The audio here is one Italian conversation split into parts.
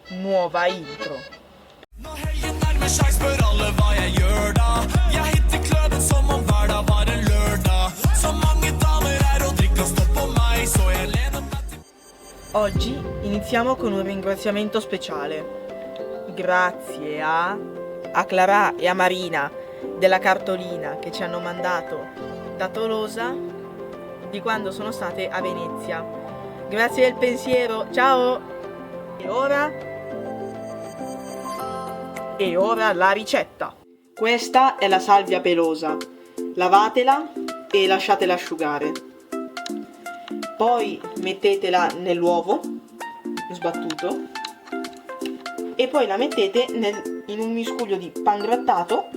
nuova intro. Nå helgen nærmer seg, spør alle hva jeg gjør da. Jeg hitter kløden som om hverdag var en lørdag. Så mange damer er og drikker og står på meg, så jeg lener meg til. Oggi iniziamo con un ringraziamento speciale. Grazie a Clara e a Marina della cartolina che ci hanno mandato da Tolosa di quando sono state a Venezia. Grazie del pensiero, ciao! E ora la ricetta. Questa è la salvia pelosa. Lavatela e lasciatela asciugare. Poi mettetela nell'uovo sbattuto e poi la mettete in un miscuglio di pangrattato,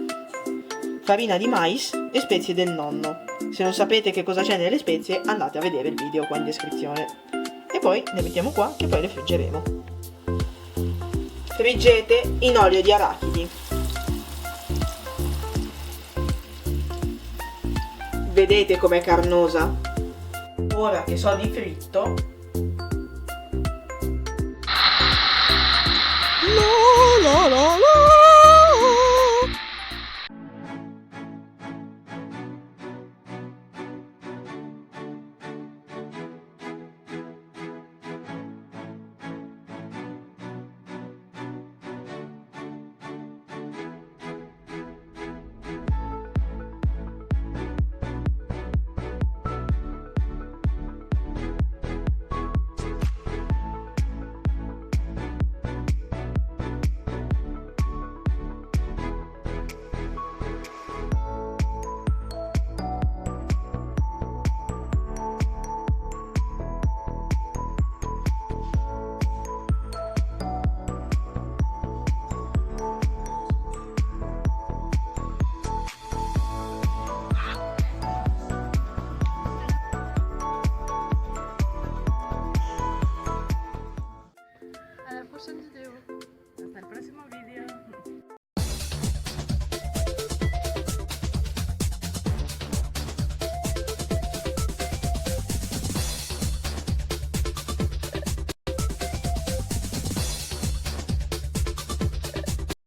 farina di mais e spezie del nonno. Se non sapete che cosa c'è nelle spezie, andate a vedere il video qua in descrizione. E poi le mettiamo qua che poi le friggeremo. Friggete in olio di arachidi. Vedete com'è carnosa? Ora che so di fritto,